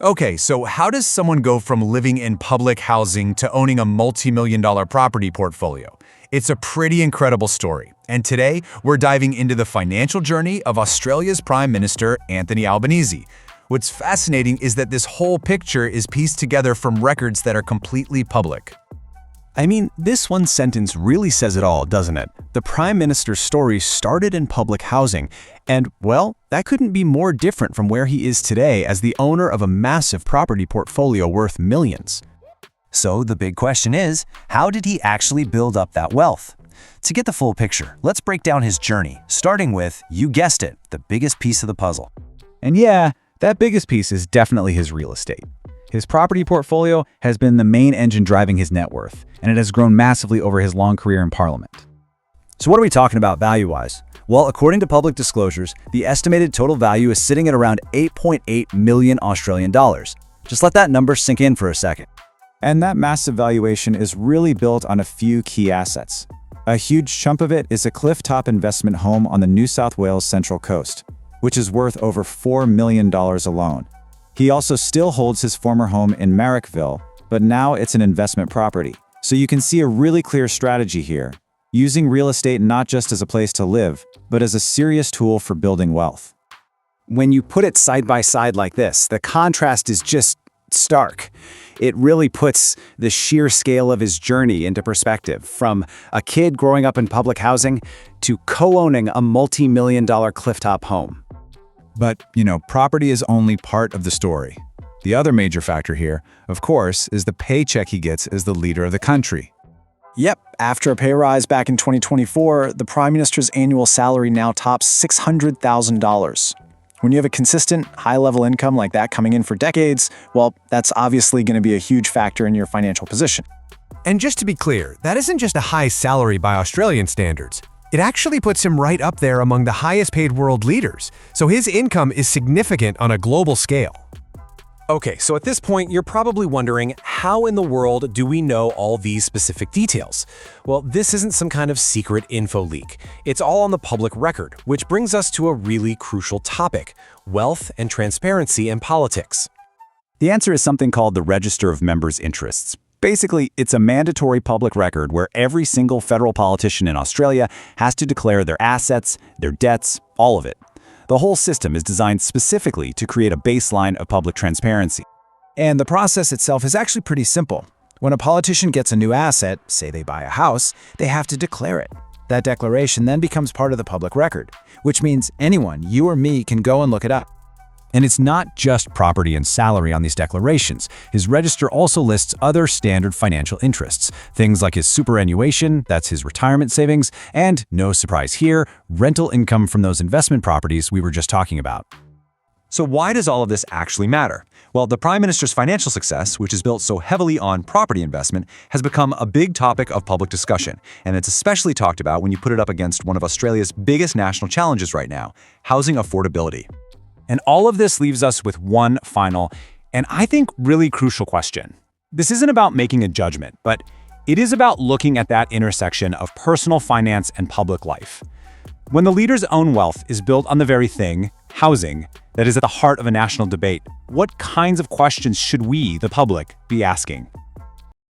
Okay, so how does someone go from living in public housing to owning a multi-million-dollar property portfolio? It's a pretty incredible story, and today we're diving into the financial journey of Australia's Prime Minister, Anthony Albanese. What's fascinating is that this whole picture is pieced together from records that are completely public. I mean, this one sentence really says it all, doesn't it? The Prime Minister's story started in public housing, and, well, that couldn't be more different from where he is today as the owner of a massive property portfolio worth millions. So the big question is, how did he actually build up that wealth? To get the full picture, let's break down his journey, starting with, you guessed it, the biggest piece of the puzzle. And yeah, that biggest piece is definitely his real estate. His property portfolio has been the main engine driving his net worth, and it has grown massively over his long career in Parliament. So what are we talking about value-wise? Well, according to public disclosures, the estimated total value is sitting at around 8.8 million Australian dollars. Just let that number sink in for a second. And that massive valuation is really built on a few key assets. A huge chunk of it is a cliff-top investment home on the New South Wales Central Coast, which is worth over $4 million alone. He also still holds his former home in Marrickville, but now it's an investment property. So you can see a really clear strategy here, using real estate not just as a place to live, but as a serious tool for building wealth. When you put it side by side like this, the contrast is just stark. It really puts the sheer scale of his journey into perspective, from a kid growing up in public housing to co-owning a multi-million-dollar clifftop home. But, property is only part of the story. The other major factor here, of course, is the paycheck he gets as the leader of the country. Yep, after a pay rise back in 2024, the Prime Minister's annual salary now tops $600,000. When you have a consistent, high-level income like that coming in for decades, well, that's obviously going to be a huge factor in your financial position. And just to be clear, that isn't just a high salary by Australian standards. It actually puts him right up there among the highest-paid world leaders, so his income is significant on a global scale. Okay, so at this point, you're probably wondering, how in the world do we know all these specific details? Well, this isn't some kind of secret info leak. It's all on the public record, which brings us to a really crucial topic: wealth and transparency in politics. The answer is something called the Register of Members' Interests. Basically, it's a mandatory public record where every single federal politician in Australia has to declare their assets, their debts, all of it. The whole system is designed specifically to create a baseline of public transparency. And the process itself is actually pretty simple. When a politician gets a new asset, say they buy a house, they have to declare it. That declaration then becomes part of the public record, which means anyone, you or me, can go and look it up. And it's not just property and salary on these declarations. His register also lists other standard financial interests, things like his superannuation, that's his retirement savings, and, no surprise here, rental income from those investment properties we were just talking about. So why does all of this actually matter? Well, the Prime Minister's financial success, which is built so heavily on property investment, has become a big topic of public discussion, and it's especially talked about when you put it up against one of Australia's biggest national challenges right now: housing affordability. And all of this leaves us with one final, and I think really crucial question. This isn't about making a judgment, but it is about looking at that intersection of personal finance and public life. When the leader's own wealth is built on the very thing, housing, that is at the heart of a national debate, what kinds of questions should we, the public, be asking?